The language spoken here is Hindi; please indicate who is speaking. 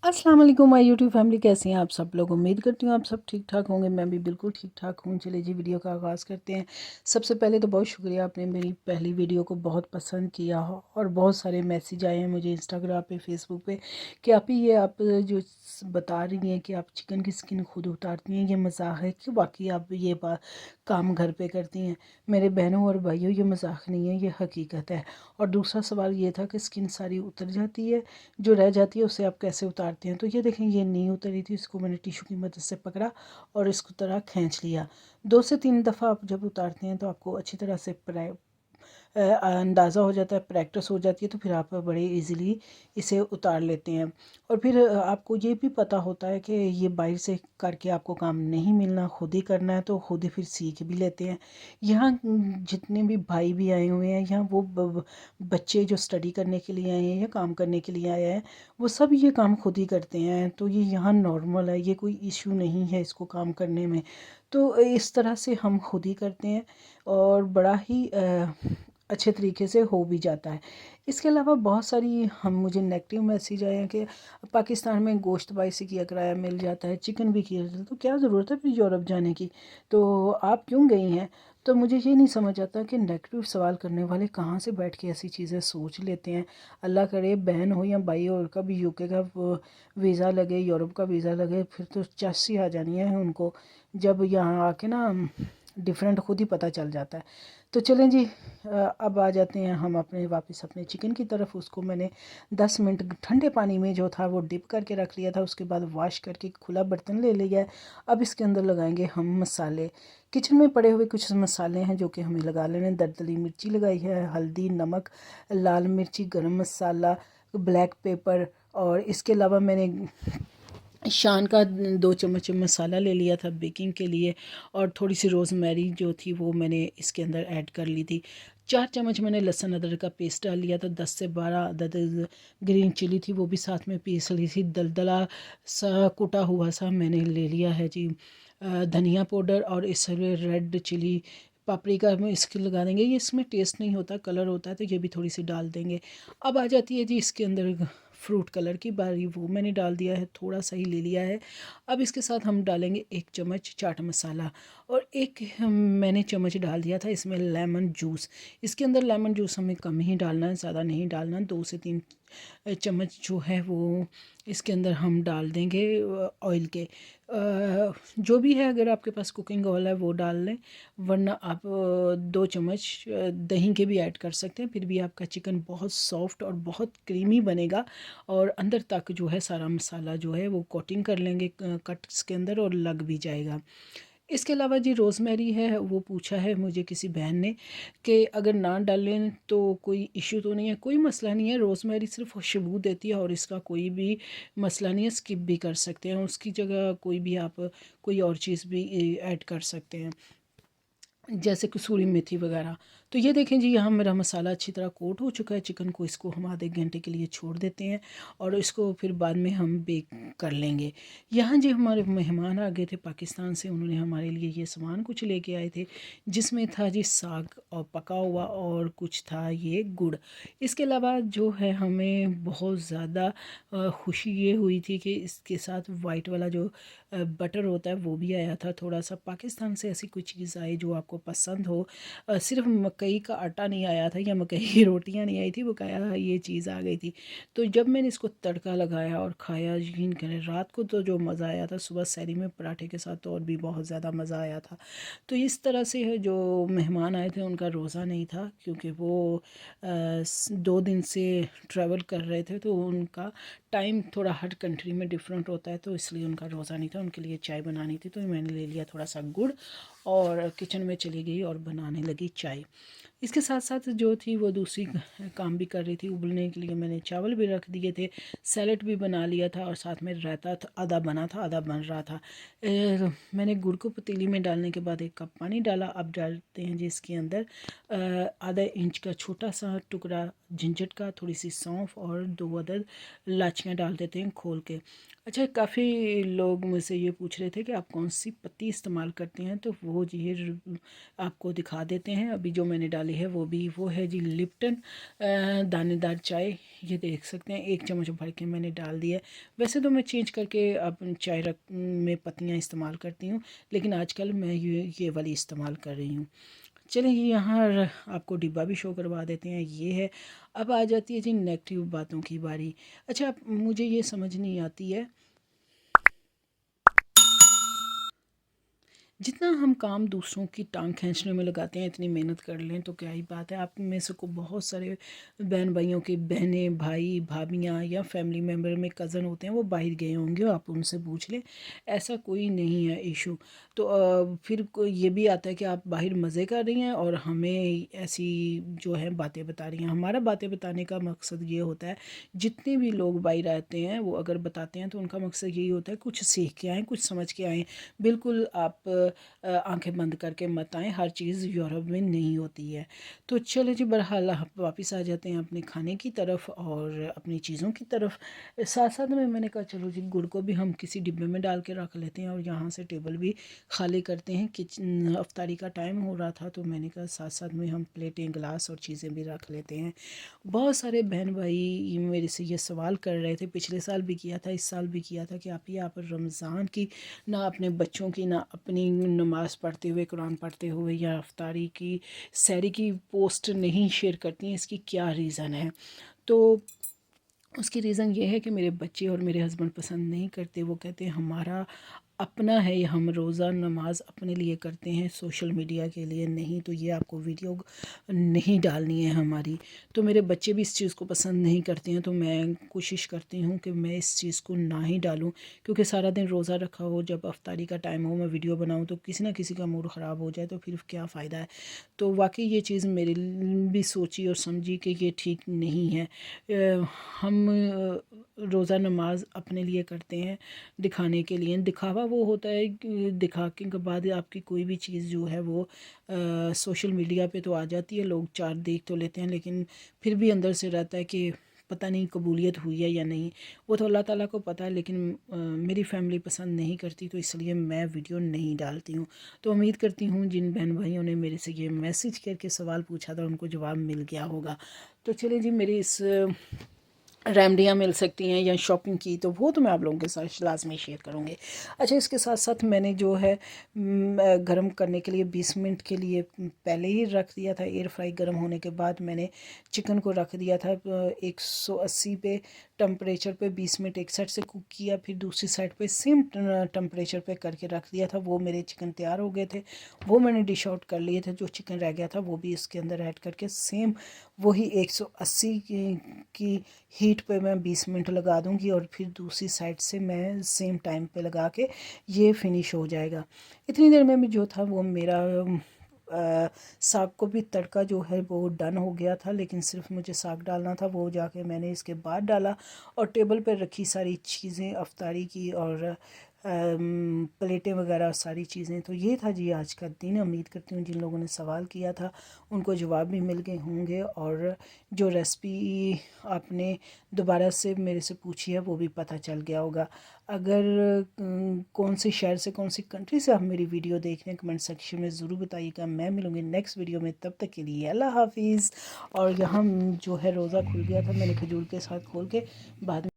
Speaker 1: अस्सलाम वालेकुम माय यूट्यूब फैमिली, कैसे हैं आप सब लोग। उम्मीद करती हूँ आप सब ठीक ठाक होंगे। मैं भी बिल्कुल ठीक ठाक हूँ। चलिए जी, वीडियो का आगाज़ करते हैं। सबसे पहले तो बहुत शुक्रिया, आपने मेरी पहली वीडियो को बहुत पसंद किया हो और बहुत सारे मैसेज आए हैं मुझे इंस्टाग्राम पे, फेसबुक पे कि आप जो बता रही हैं कि आप चिकन की स्किन खुद उतारती हैं, ये मजाक है कि वाकई आप ये काम घर पर करती हैं। मेरे बहनों और भाइयों, ये मजाक नहीं है, ये हकीकत है। और दूसरा सवाल ये था कि स्किन सारी उतर जाती है, जो रह जाती है उसे आप कैसे उतारते हैं। तो ये देखें, ये नहीं उतरी थी, इसको मैंने टिशू की मदद से पकड़ा और इसको तरह खींच लिया। 2 से 3 दफ़ा आप जब उतारते हैं तो आपको अच्छी तरह से अंदाज़ा हो जाता है, प्रैक्टिस हो जाती है, तो फिर आप बड़े इजीली इसे उतार लेते हैं। और फिर आपको ये भी पता होता है कि ये बाहर से करके आपको काम नहीं मिलना, खुद ही करना है, तो खुद ही फिर सीख भी लेते हैं। यहाँ जितने भी भाई भी आए हुए हैं, यहाँ वो बच्चे जो स्टडी करने के लिए आए हैं या काम करने के लिए आए हैं, वो सब ये काम खुद ही करते हैं। तो ये यहाँ नॉर्मल है, ये कोई इशू नहीं है इसको काम करने में। तो इस तरह से हम खुद ही करते हैं और बड़ा ही अच्छे तरीके से हो भी जाता है। इसके अलावा बहुत सारी हम मुझे नेगेटिव मैसेज आए हैं कि पाकिस्तान में गोश्त बाइसी किया किराया मिल जाता है, चिकन भी किया जाता है, तो क्या ज़रूरत है फिर यूरोप जाने की, तो आप क्यों गई हैं। तो मुझे ये नहीं समझ आता कि नेगेटिव सवाल करने वाले कहाँ से बैठ के ऐसी चीज़ें सोच लेते हैं। अल्लाह करे बहन हो या भाई हो, उनका भी यूके का वीज़ा लगे, यूरोप का वीज़ा लगे, फिर तो चासी आ जानी है उनको। जब यहाँ आके ना डिफरेंट खुद ही पता चल जाता है। तो चलें जी, अब आ जाते हैं हम वापस अपने चिकन की तरफ। उसको मैंने 10 मिनट ठंडे पानी में जो था वो डिप करके रख लिया था। उसके बाद वॉश करके खुला बर्तन ले लिया है। अब इसके अंदर लगाएंगे हम मसाले। किचन में पड़े हुए कुछ मसाले हैं जो कि हमें लगा लेने। दरदरी मिर्ची लगाई है, हल्दी, नमक, लाल मिर्ची, गरम मसाला, ब्लैक पेपर, और इसके अलावा मैंने शान का 2 चम्मच मसाला ले लिया था बेकिंग के लिए, और थोड़ी सी रोज़मेरी जो थी वो मैंने इसके अंदर ऐड कर ली थी। 4 चम्मच मैंने लहसुन अदरक का पेस्ट डाल लिया था। 10 से 12 अदद ग्रीन चिली थी, वो भी साथ में पीस ली थी। दलदला सा कुटा हुआ सा मैंने ले लिया है जी। धनिया पाउडर और इस रेड चिली पापरिका में इसके लगा देंगे। ये इसमें टेस्ट नहीं होता, कलर होता है, तो ये भी थोड़ी सी डाल देंगे। अब आ जाती है जी इसके अंदर फ्रूट कलर की बारी, वो मैंने डाल दिया है, थोड़ा सा ही ले लिया है। अब इसके साथ हम डालेंगे 1 चम्मच चाट मसाला, और मैंने चम्मच डाल दिया था इसमें लेमन जूस। इसके अंदर लेमन जूस हमें कम ही डालना है, ज़्यादा नहीं डालना। 2 से 3 चम्मच जो है वो इसके अंदर हम डाल देंगे ऑयल के। जो भी है, अगर आपके पास कुकिंग ऑयल है वो डाल लें, वरना आप 2 चम्मच दही के भी ऐड कर सकते हैं। फिर भी आपका चिकन बहुत सॉफ्ट और बहुत क्रीमी बनेगा, और अंदर तक जो है सारा मसाला जो है वो कोटिंग कर लेंगे कट्स के अंदर, और लग भी जाएगा। इसके अलावा जी रोज़मेरी है, वो पूछा है मुझे किसी बहन ने कि अगर ना डालें तो कोई इशू तो नहीं है। कोई मसला नहीं है, रोज़मेरी सिर्फ खुशबू देती है और इसका कोई भी मसला नहीं है, स्किप भी कर सकते हैं। उसकी जगह कोई भी आप कोई और चीज़ भी ऐड कर सकते हैं, जैसे कसूरी मेथी वगैरह। तो ये देखें जी, यहाँ मेरा मसाला अच्छी तरह कोट हो चुका है चिकन को। इसको हम आधे घंटे के लिए छोड़ देते हैं और इसको फिर बाद में हम बेक कर लेंगे। यहाँ जी हमारे मेहमान आ गए थे पाकिस्तान से, उन्होंने हमारे लिए ये सामान कुछ लेके आए थे, जिसमें था जी साग और पका हुआ, और कुछ था ये गुड़। इसके अलावा जो है हमें बहुत ज़्यादा खुशी ये हुई थी कि इसके साथ वाइट वाला जो बटर होता है वो भी आया था थोड़ा सा। पाकिस्तान से ऐसी कोई चीज़ आई जो आपको पसंद हो। सिर्फ मकई का आटा नहीं आया था या मकई की रोटियां नहीं आई थी, वो कहा ये चीज़ आ गई थी। तो जब मैंने इसको तड़का लगाया और खाया, यकीन करें रात को तो जो मज़ा आया था, सुबह सहरी में पराठे के साथ तो और भी बहुत ज़्यादा मज़ा आया था। तो इस तरह से है, जो मेहमान आए थे उनका रोज़ा नहीं था, क्योंकि वो 2 दिन से ट्रैवल कर रहे थे, तो उनका टाइम थोड़ा हर कंट्री में डिफरेंट होता है, तो इसलिए उनका रोज़ा नहीं था। उनके लिए चाय बनानी थी, तो मैंने ले लिया थोड़ा सा गुड़ और किचन में चली गई और बनाने लगी चाय। इसके साथ साथ जो थी वो दूसरी काम भी कर रही थी। उबलने के लिए मैंने चावल भी रख दिए थे, सैलेड भी बना लिया था, और साथ में रायता था, आधा बना था आधा बन रहा था। मैंने गुड़ को पतीली में डालने के बाद 1 कप पानी डाला। अब डालते हैं जी इसके अंदर आधा इंच का छोटा सा टुकड़ा जिंजर का, थोड़ी सी सौंफ और 2 अदद इलाचियाँ डाल देते हैं खोल के। अच्छा, काफ़ी लोग मुझसे ये पूछ रहे थे कि आप कौन सी पत्ती इस्तेमाल करते हैं, तो वो ये आपको दिखा देते हैं। अभी जो मैंने डाली वाली है वो है जी लिप्टन दानेदार चाय। ये देख सकते हैं 1 चम्मच भर के मैंने डाल दिया है। वैसे तो मैं चेंज करके अब चाय रख में पत्तियाँ इस्तेमाल करती हूँ, लेकिन आजकल मैं ये वाली इस्तेमाल कर रही हूँ। चलिए यहाँ आपको डिब्बा भी शो करवा देते हैं। ये है। अब आ जाती है जी नेगेटिव बातों की बारी। अच्छा, मुझे ये समझ नहीं आती है, जितना हम काम दूसरों की टांग खींचने में लगाते हैं, इतनी मेहनत कर लें तो क्या ही बात है। आप में से को बहुत सारे बहन भाइयों के बहनें भाई भाभियाँ या फैमिली मेम्बर में कज़न होते हैं, वो बाहर गए होंगे, आप उनसे पूछ लें, ऐसा कोई नहीं है इशू। तो फिर ये भी आता है कि आप बाहर मज़े कर रही हैं और हमें ऐसी जो है बातें बता रही हैं। हमारा बातें बताने का मकसद ये होता है, जितने भी लोग बाहर आते हैं वो अगर बताते हैं तो उनका मकसद यही होता है कुछ सीख के आएँ, कुछ समझ के आएँ। बिल्कुल आप आंखें बंद करके मत आएँ, हर चीज़ यूरोप में नहीं होती है। तो चलो जी, बहरहाल हम वापस आ जाते हैं अपने खाने की तरफ और अपनी चीज़ों की तरफ। साथ साथ में मैंने कहा चलो जी गुड़ को भी हम किसी डिब्बे में डाल के रख लेते हैं और यहाँ से टेबल भी खाली करते हैं। किचन अफ्तारी का टाइम हो रहा था तो मैंने कहा साथ साथ में हम प्लेटें गिलास और चीज़ें भी रख लेते हैं। बहुत सारे बहन भाई मेरे से ये सवाल कर रहे थे, पिछले साल भी किया था, इस साल भी किया था, कि आप ही आप रमज़ान की ना अपने बच्चों की ना अपनी नमाज़ पढ़ते हुए, कुरान पढ़ते हुए या अफ्तारी की सहरी की पोस्ट नहीं शेयर करती हैं, इसकी क्या रीज़न है? तो उसकी रीज़न ये है कि मेरे बच्चे और मेरे हस्बैंड पसंद नहीं करते। वो कहते हैं हमारा अपना है, ये हम रोज़ा नमाज अपने लिए करते हैं, सोशल मीडिया के लिए नहीं। तो ये आपको वीडियो नहीं डालनी है हमारी। तो मेरे बच्चे भी इस चीज़ को पसंद नहीं करते हैं, तो मैं कोशिश करती हूँ कि मैं इस चीज़ को ना ही डालूँ, क्योंकि सारा दिन रोज़ा रखा हो, जब अफ्तारी का टाइम हो मैं वीडियो बनाऊँ तो किसी ना किसी का मूड ख़राब हो जाए तो फिर क्या फ़ायदा है। तो वाकई ये चीज़ मेरे भी सोची और समझी कि ये ठीक नहीं है। हम रोज़ा नमाज अपने लिए करते हैं, दिखाने के लिए। दिखावा वो होता है कि दिखाने के बाद आपकी कोई भी चीज़ जो है वो सोशल मीडिया पे तो आ जाती है, लोग 4 देख तो लेते हैं, लेकिन फिर भी अंदर से रहता है कि पता नहीं कबूलियत हुई है या नहीं। वो तो अल्लाह ताला को पता है, लेकिन मेरी फैमिली पसंद नहीं करती, तो इसलिए मैं वीडियो नहीं डालती हूँ। तो उम्मीद करती हूँ जिन बहन भाइयों ने मेरे से ये मैसेज करके सवाल पूछा था उनको जवाब मिल गया होगा। तो चलिए जी, मेरी इस रेमडियाँ मिल सकती हैं या शॉपिंग की, तो वो तो मैं आप लोगों के साथ लाजमी शेयर करूँगी। अच्छा, इसके साथ साथ मैंने जो है गरम करने के लिए 20 मिनट के लिए पहले ही रख दिया था। एयर फ्राई गर्म होने के बाद मैंने चिकन को रख दिया था 180 पे टम्परेचर पे 20 मिनट एक साइड से कुक किया, फिर दूसरी साइड पे सेम टम्परेचर पे करके रख दिया था। वो मेरे चिकन तैयार हो गए थे, वो मैंने डिश आउट कर लिए थे। जो चिकन रह गया था वो भी इसके अंदर ऐड करके सेम वही 180 की हीट पे मैं 20 मिनट लगा दूंगी और फिर दूसरी साइड से मैं सेम टाइम पे लगा के ये फिनिश हो जाएगा। इतनी देर में भी जो था वो मेरा साग को भी तड़का जो है वो डन हो गया था, लेकिन सिर्फ मुझे साग डालना था, वो जाके मैंने इसके बाद डाला। और टेबल पर रखी सारी चीज़ें अफ्तारी की और प्लेटें वगैरह सारी चीज़ें। तो ये था जी आज का दिन। उम्मीद करती हूँ जिन लोगों ने सवाल किया था उनको जवाब भी मिल गए होंगे, और जो रेसिपी आपने दोबारा से मेरे से पूछी है वो भी पता चल गया होगा। अगर कौन से शहर से, कौन सी कंट्री से आप मेरी वीडियो देख रहे हैं, कमेंट सेक्शन में ज़रूर बताइएगा। मैं मिलूँगी नेक्स्ट वीडियो में, तब तक के लिए अल्लाह हाफिज़। और यहाँ जो है रोज़ा खुल गया था, मैंने खजूर के साथ खोल के बाद